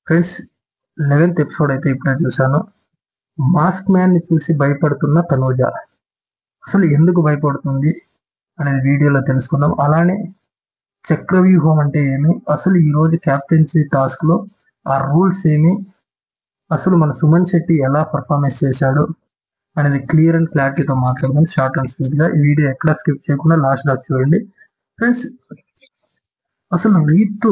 Friends, 11th episode అయితే ఇప్పుడే చూశాను. మాస్క్ మ్యాన్ ని చూసి భయపడుతున్న తనూజ అసలు ఎందుకు భయపడుతుంది అనేది వీడియోలో తెలుసుకుందాం. అలానే చక్రవ్యూహం అంటే ఏమి, అసలు ఈ రోజు క్యాప్టెన్సీ టాస్క్ లో ఆ రూల్స్ ఏమి, అసలు మన సుమన్ శెట్టి ఎలా పర్ఫార్మెన్స్ చేశాడు అనేది క్లియర్ అండ్ క్లారిటీతో మాట్లాడదాం. షార్ట్ అండ్ స్వీట్ గా ఈ వీడియో ఎక్కడ స్కిప్ చేయకుండా లాస్ట్ దాకా చూడండి. ఫ్రెండ్స్, అసలు రీతు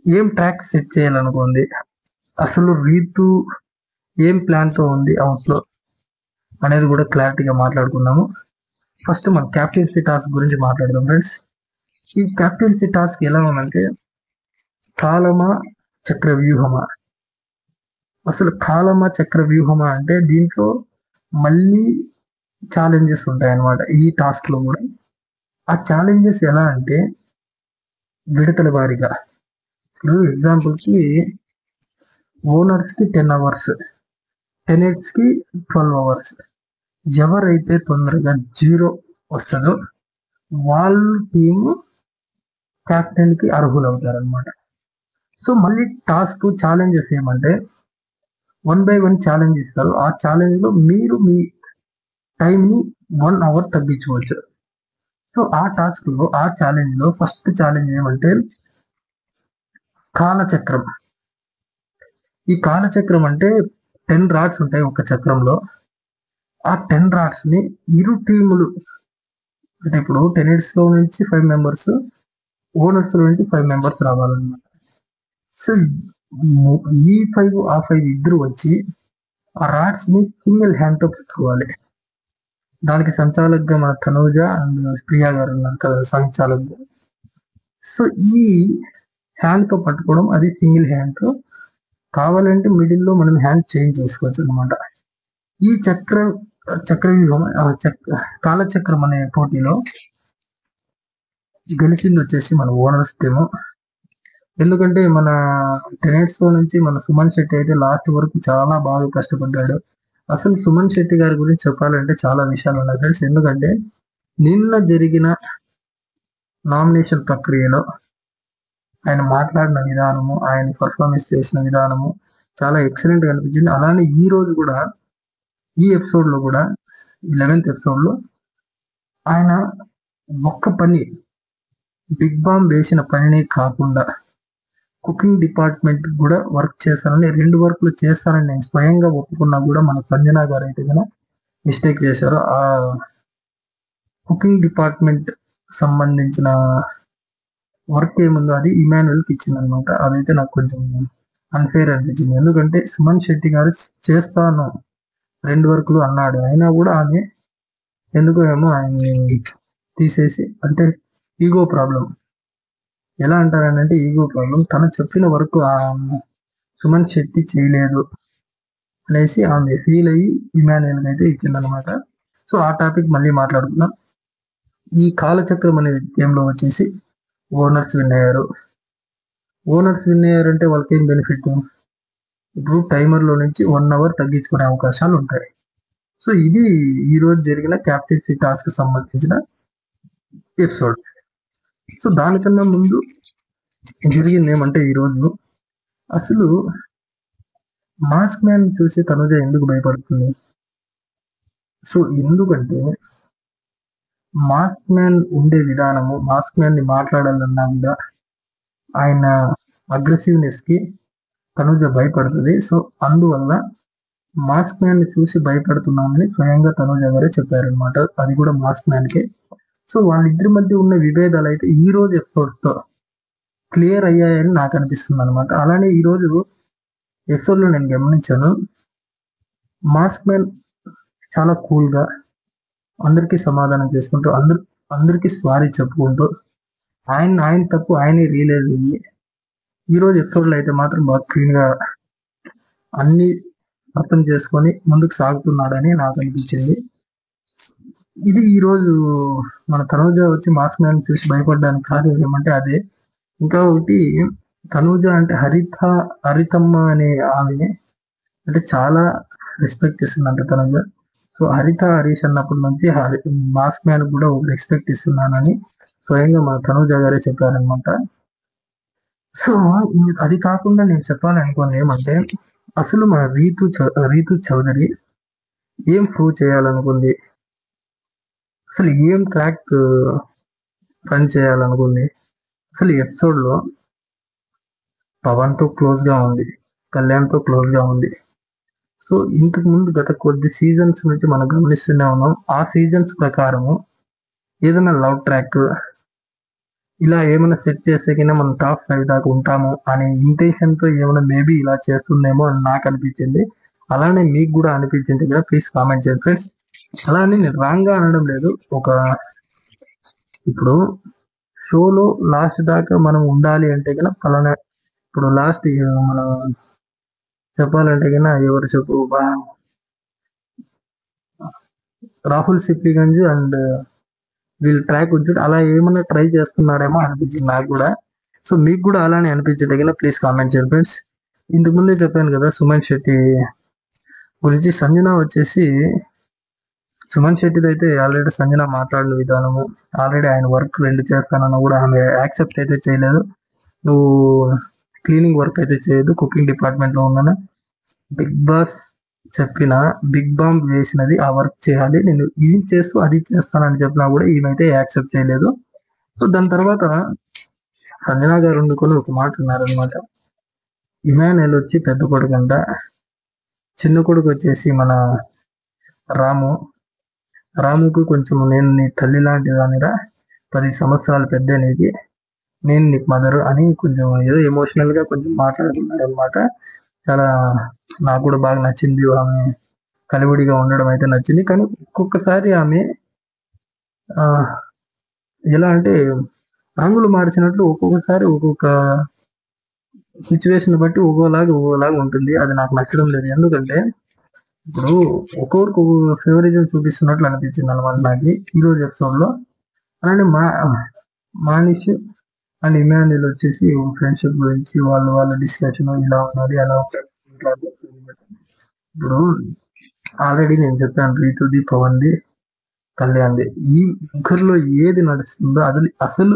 ఏం ట్రాక్ సెట్ చేయాలనుకుంది, అసలు రీతు ఏం ప్లాన్ తో ఉంది హౌస్ లో అనేది కూడా క్లారిటీగా మాట్లాడుకున్నాము. ఫస్ట్ మన క్యాప్టెన్సీ టాస్క్ గురించి మాట్లాడదాం. ఫ్రెండ్స్, ఈ క్యాప్టెన్సీ టాస్క్ ఎలా ఉందంటే కాలమా చక్ర వ్యూహమా. అసలు కాలమా చక్ర వ్యూహమా అంటే దీంట్లో మళ్ళీ ఛాలెంజెస్ ఉంటాయి అన్నమాట. ఈ టాస్క్ లో కూడా ఆ ఛాలెంజెస్ ఎలా అంటే విడతల వారీగా. ఇప్పుడు ఎగ్జాంపుల్ కి ఓనర్స్ కి 10 అవర్స్, టెనెట్స్ కి 12 అవర్స్. ఎవరైతే తొందరగా 0 వస్తుందో వాళ్ళు టీము క్యాప్టెన్ కి అర్హులవుతారనమాట. సో మళ్ళీ టాస్క్ ఛాలెంజెస్ ఏమంటే 1 by 1 ఛాలెంజ్ ఇస్తారు. ఆ ఛాలెంజ్ లో మీరు మీ టైం ని 1 అవర్ తగ్గించవచ్చు. సో ఆ టాస్క్ లో ఆ ఛాలెంజ్ లో ఫస్ట్ ఛాలెంజ్ ఏమంటే కాలచక్రం. ఈ కాలచక్రం అంటే 10 రాడ్స్ ఉంటాయి ఒక చక్రంలో. ఆ 10 రాడ్స్ ని ఇరు టీములు, అంటే ఇప్పుడు టెనెట్స్ లో నుంచి 5 మెంబర్స్, ఓనర్స్ లో నుంచి 5 మెంబర్స్ రావాలన్నమాట. సో ఈ 5 ఆ 5 ఇద్దరు వచ్చి ఆ రాడ్స్ ని సింగిల్ హ్యాండ్ తో పట్టుకోవాలి. దానికి సంచాలకుగా మన తనూజ అండ్ ప్రియా గారు ఉన్నారు సంచాలకుగా. సో ఈ హ్యాండ్ తో పట్టుకోవడం, అది సింగిల్ హ్యాండ్ తో. కావాలంటే మిడిల్ లో మనం హ్యాండ్ చేంజ్ చేసుకోవచ్చు అనమాట. ఈ చక్రవ్యూహం కాలచక్రం అనే పోటీలో గెలిచింది వచ్చేసి మన ఓనర్స్ టీము. ఎందుకంటే మన టెనెట్స్ లో నుంచి మన సుమన్ శెట్టి అయితే లాస్ట్ వరకు చాలా బాగా కష్టపడ్డాడు. అసలు సుమన్ శెట్టి గారి గురించి చెప్పాలంటే చాలా విషయాలు ఉన్నాయి ఫ్రెండ్స్. ఎందుకంటే నిన్న జరిగిన నామినేషన్ ప్రక్రియలో ఆయన మాట్లాడిన విధానము, ఆయన పర్ఫార్మెన్స్ చేసిన విధానము చాలా ఎక్సలెంట్ గా అనిపించింది. అలానే ఈ రోజు కూడా ఈ ఎపిసోడ్ లో కూడా 11th ఎపిసోడ్ లో ఆయన ఒక్క పని, బిగ్ బాంబ్ వేసిన పనినే కాకుండా కుకింగ్ డిపార్ట్మెంట్ కూడా వర్క్ చేస్తానని, 2 వర్క్లు చేస్తానని నేను స్వయంగా ఒప్పుకున్నా కూడా మన సంజన గారు అయితే కనుక మిస్టేక్ చేశారు. ఆ కుకింగ్ డిపార్ట్మెంట్ సంబంధించిన వర్క్ ఏముందో అది ఇమాన్యుయల్ కి ఇచ్చింది అనమాట. అదైతే నాకు కొంచెం అన్ఫేర్ అనిపించింది. ఎందుకంటే సుమన్ శెట్టి గారు చేస్తాను 2 వర్క్లు అన్నాడు, అయినా కూడా ఆమె ఎందుకో ఏమో ఆయన్ని తీసేసి, అంటే ఈగో ప్రాబ్లం. ఎలా అంటారనంటే ఈగో ప్రాబ్లం. తను చెప్పిన వరకు ఆ సుమన్ శెట్టి చేయలేదు అనేసి ఆమె ఫీల్ అయ్యి ఇమాన్యుయల్ అయితే ఇచ్చిందనమాట. సో ఆ టాపిక్ మళ్ళీ మాట్లాడుకున్నాం. ఈ కాలచక్రం అనే గేమ్ లో వచ్చేసి ఓనర్స్ విన్ అయ్యారు. ఓనర్స్ విన్ అయ్యారంటే వాళ్ళకి ఏం బెనిఫిట్? ఇప్పుడు టైమర్ లో నుంచి 1 అవర్ తగ్గించుకునే అవకాశాలు ఉంటాయి. సో ఇది ఈ రోజు జరిగిన క్యాప్టెన్సీ టాస్క్ సంబంధించిన ఎపిసోడ్. సో దానికన్నా ముందు జరిగింది ఏమంటే ఈ రోజు అసలు మాస్క్ మ్యాన్ చూసి తనుజ ఎందుకు భయపడుతుంది? సో ఎందుకంటే మాస్క్ మ్యాన్ ఉండే విధానము, మాస్క్ మ్యాన్ ని మాట్లాడాలన్నా కూడా ఆయన అగ్రెసివ్నెస్ కి తనుజ భయపడుతుంది. సో అందువల్ల మాస్క్ మ్యాన్ ని చూసి భయపడుతున్నానని స్వయంగా తనుజ గారే చెప్పారనమాట. అది కూడా మాస్క్ మ్యాన్ కి. సో వాళ్ళిద్దరి మధ్య ఉన్న విభేదాలు అయితే ఈ రోజు ఎపిసోడ్ తో క్లియర్ అయ్యాయని నాకు అనిపిస్తుంది అనమాట. అలానే ఈ రోజు ఎపిసోడ్ లో నేను గమనించాను, మాస్క్ మ్యాన్ చాలా కూల్ గా అందరికీ సమాధానం చేసుకుంటూ, అందరికీ సారీ చెప్పుకుంటూ, ఆయన తప్పు ఆయనే రియలైజ్ అయ్యి ఈ రోజు ఎపిసోడ్ లో అయితే మాత్రం బాగా క్లీన్ గా అన్ని అర్థం చేసుకొని ముందుకు సాగుతున్నాడని నాకు అనిపించింది. ఇది ఈ రోజు మన తనూజ వచ్చి మాస్క్ మ్యాన్ చూసి భయపడడానికి కారణం ఏమంటే అదే. ఇంకా ఒకటి, తనూజ అంటే హరితమ్మ అనే ఆమె అంటే చాలా రెస్పెక్ట్ ఇస్తుందంట తనూజ. సో హరిత హరీష్ అన్నప్పటి నుంచి మాస్క్ మ్యాన్ కూడా ఒక రెస్పెక్ట్ ఇస్తున్నానని స్వయంగా మన తనూజ గారే చెప్పారనమాట. సో అది కాకుండా నేను చెప్పాలనుకోని ఏమంటే అసలు మన రీతు చౌదరి ఏం ప్రూవ్ చేయాలనుకుంది, అసలు ఏం ట్రాక్ రన్ చేయాలనుకుంది. అసలు ఎపిసోడ్ లో పవన్ తో క్లోజ్ గా ఉంది, కళ్యాణ్ తో క్లోజ్ గా ఉంది. సో ఇంతకు ముందు గత కొద్ది సీజన్స్ నుంచి మనం గమనిస్తూనే ఉన్నాం. ఆ సీజన్స్ ప్రకారము ఏదైనా లవ్ ట్రాక్ ఇలా ఏమైనా సెట్ చేస్తే కింద మనం టాప్ 5 దాకా ఉంటాము అనే ఇంటెన్షన్ తో ఏమైనా మేబీ ఇలా చేస్తుందేమో అని నాకు అనిపించింది. అలానే మీకు కూడా అనిపించింది కదా, ప్లీజ్ కామెంట్ చేయండి ఫ్రెండ్స్. అలానే నేను రాంగ్ గా అనడం లేదు. ఇప్పుడు షోలో లాస్ట్ దాకా మనం ఉండాలి అంటే కనుక ఫలానా, ఇప్పుడు లాస్ట్ మనం చెప్పాలంటే కన్నా ఎవరు చెప్పు రాహుల్ సిప్లిగంజ్ అండ్ వీళ్ళు ట్రాక్ వచ్చి అలా ఏమైనా ట్రై చేస్తున్నారేమో అనిపించింది నాకు కూడా. సో మీకు కూడా అలానే అనిపించే దగ్గర ప్లీజ్ కామెంట్ చేయండి ఫ్రెండ్స్. ఇంతకు ముందే చెప్పాను కదా సుమన్ శెట్టి గురించి. సంజన వచ్చేసి సుమన్ శెట్టిది అయితే ఆల్రెడీ సంజన మాట్లాడిన విధానము, ఆల్రెడీ ఆయన వర్క్ వెళ్ళి చేస్తానన్న కూడా ఆమె యాక్సెప్ట్ అయితే చేయలేదు. నువ్వు క్లీనింగ్ వర్క్ అయితే చేయదు, కుకింగ్ డిపార్ట్మెంట్ లో ఉన్నాను, బిగ్ బాస్ చెప్పిన బిగ్ బాంబ్ వేసినది ఆ వర్క్ చేయాలి, నేను ఇది చేస్తూ అది చేస్తానని చెప్పినా కూడా ఈమెయితే యాక్సెప్ట్ చేయలేదు. సో దాని తర్వాత సంజన గారు వండుకొని ఒక మాట అన్నారనమాట. ఇమానుయల్ వచ్చి పెద్ద కొడుకు అంట, చిన్న కొడుకు వచ్చేసి మన రాముకు కొంచెం నేను నీ తల్లి లాంటి దానిరా, 10 సంవత్సరాలు పెద్ద నీకు, నేను నీకు మదరు అని కొంచెం ఏదో ఎమోషనల్ గా కొంచెం మాట్లాడుతున్నారు అనమాట. చాలా నాకు కూడా బాగా నచ్చింది ఆమె కలివిడిగా ఉండడం అయితే నచ్చింది. కానీ ఒక్కొక్కసారి ఆమె ఎలా అంటే రంగులు మార్చినట్లు ఒక్కొక్కసారి ఒక్కొక్క సిచ్యువేషన్ బట్టి ఒక్కోలాగా ఉంటుంది. అది నాకు నచ్చడం లేదు. ఎందుకంటే ఇప్పుడు ఒక్కొక్కరికి ఒక్కొక్క ఫేవరిజం చూపిస్తున్నట్లు అనిపించింది అనమాట నాకు ఈ రోజు ఎపిసోడ్ లో. అలానే మానిష్ అండ్ ఇమాన్యుల్ వచ్చేసి ఫ్రెండ్షిప్ గురించి వాళ్ళ డిస్కషన్ ఇలా ఉన్నది అలా ఉంటారు. ఇప్పుడు ఆల్రెడీ నేను చెప్పాను రీతుది, పవన్ది, కళ్యాణ్ది, ఈ ముగ్గురులో ఏది నడుస్తుందో అసలు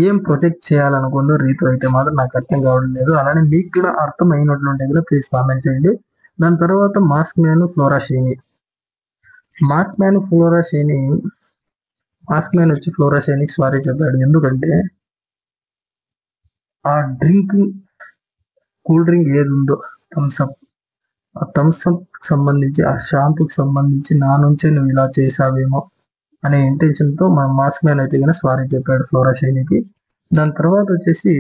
ఏం ప్రొజెక్ట్ చేయాలనుకుందో రీతు అయితే మాత్రం నాకు అర్థం కావడం లేదు. అలానే మీకు కూడా అర్థం అయినట్లుంటే కూడా ప్లీజ్ కామెంట్ చేయండి. దాని తర్వాత మాస్క్ మ్యాన్ ఫ్లోరా షైని వచ్చి ఫ్లోరా షైనికి సారీ చెప్పాడు. ఎందుకంటే ఆ కూల్ డ్రింక్ ఏది ఉందో థమ్స్అప్, ఆ థమ్స్అప్ సంబంధించి ఆ షాంపూకి సంబంధించి నా నుంచే నువ్వు ఇలా చేసావేమో అనే ఇంటెన్షన్ తో మన మాస్క్ మ్యాన్ అయితే కనుక సారీ చెప్పాడు ఫ్లోరా షైనికి. దాని తర్వాత వచ్చేసి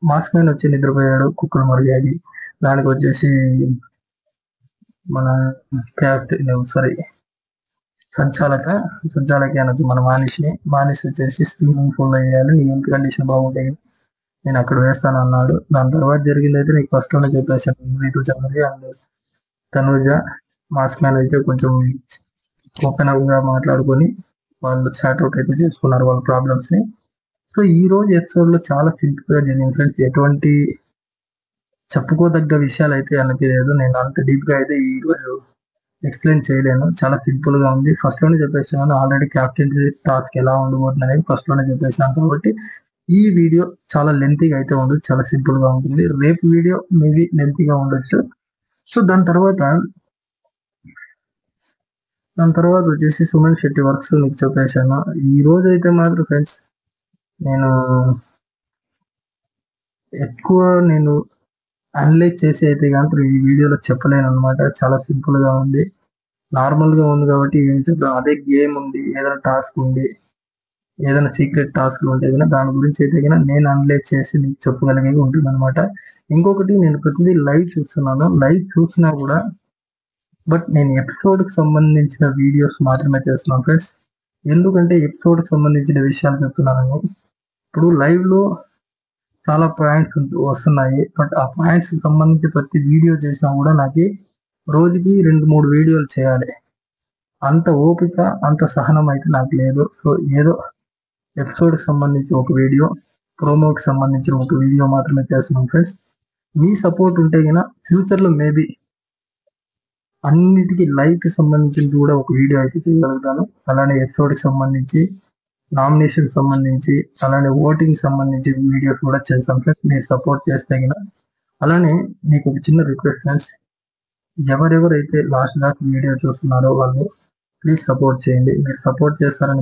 మాస్క్ మ్యాన్ వచ్చి నిద్రపోయాడు, కుక్కలు మరిగాడి. దానికి వచ్చేసి మన సంచాలకి అనొచ్చు మన మానిష్ వచ్చేసి స్విమ్మింగ్ పూల్ లో వేయాలి, నీ హెల్త్ కండిషన్ బాగుంటాయి, నేను అక్కడ వేస్తాను అన్నాడు. దాని తర్వాత జరిగింది అయితే నీకు ఫస్ట్ లోనే చెప్పేసాను. Ritu Chaudhary and Tanuja mask man అయితే కొంచెం ఓపెన్ గా మాట్లాడుకొని వాళ్ళు సార్ట్అవుట్ అయితే చేసుకున్నారు వాళ్ళ ప్రాబ్లమ్స్ ని. సో ఈ రోజు ఎపిసోడ్ లో చాలా సింపుల్ గా జరిగింది ఫ్రెండ్స్. ఎటువంటి చెప్పుకోదగ్గ విషయాలు అయితే అనిపించలేదు. నేను అంత డీప్ గా అయితే ఈ రోజు ఎక్స్ప్లెయిన్ చేయలేను. చాలా సింపుల్ గా ఉంది. ఫస్ట్ లోనే చెప్పేసాను ఆల్రెడీ క్యాప్టెన్ టాస్క్ ఎలా ఉండబోతుంది అనేది ఫస్ట్ లోనే చెప్పేసాను. కాబట్టి ఈ వీడియో చాలా లెంతీగా అయితే ఉండదు, చాలా సింపుల్ గా ఉంటుంది. రేపు వీడియో మేబీ లెంతీగా ఉండొచ్చు. సో దాని తర్వాత వచ్చేసి సుమన్ శెట్టి వర్క్స్ మీకు చెప్పేశాను. ఈ రోజు అయితే మాత్రం ఫ్రెండ్స్ నేను ఎక్కువ అనలైజ్ చేసి అయితే కానీ ఈ వీడియోలో చెప్పలేను అనమాట. చాలా సింపుల్ గా ఉంది, నార్మల్ గా ఉంది కాబట్టి ఏం చెప్తాం. అదే గేమ్ ఉంది, ఏదైనా టాస్క్ ఉంది, ఏదైనా సీక్రెట్ టాస్క్లు ఉంటే కనుక దాని గురించి అయితే కనుక నేను అనలైజ్ చేసి మీకు చెప్పగలిగేది ఉంటుంది అనమాట. ఇంకొకటి, నేను ప్రతిదీ లైవ్ చూస్తున్నాను. లైవ్ చూసినా కూడా బట్ నేను ఎపిసోడ్ కి సంబంధించిన వీడియోస్ మాత్రమే చేస్తున్నాను ఫ్రెండ్స్. ఎందుకంటే ఎపిసోడ్ కి సంబంధించిన విషయాలు చెప్తున్నాను. ఇప్పుడు లైవ్ లో చాలా పాయింట్స్ వస్తున్నాయి, బట్ ఆ పాయింట్స్ కి సంబంధించి ప్రతి వీడియో చేసినా కూడా నాకు రోజుకి 2-3 వీడియోలు చేయాలి. అంత ఓపిక, అంత సహనం అయితే నాకు లేదు. సో ఏదో ఎపిసోడ్ కి సంబంధించి ఒక వీడియో, ప్రోమోకి సంబంధించిన ఒక వీడియో మాత్రమే చేస్తున్నాం ఫ్రెండ్స్. మీ సపోర్ట్ ఉంటే కనుక ఫ్యూచర్ లో మేబీ అన్నిటికీ లైవ్ కి సంబంధించి కూడా ఒక వీడియో అయితే చేయగలుగుతాను. అలానే ఎపిసోడ్ కి సంబంధించి నామినేషన్ సంబంధించి అలానే ఓటింగ్ సంబంధించి వీడియోస్ కూడా చేస్తాం ఫ్రెండ్స్. మీరు సపోర్ట్ చేస్తే గిన. అలానే మీకు ఒక చిన్న రిక్వెస్ట్ ఫ్రెండ్స్, ఎవరెవరైతే లాస్ట్ దాకా వీడియో చూస్తున్నారో వాళ్ళు ప్లీజ్ సపోర్ట్ చేయండి. మీరు సపోర్ట్ చేస్తారని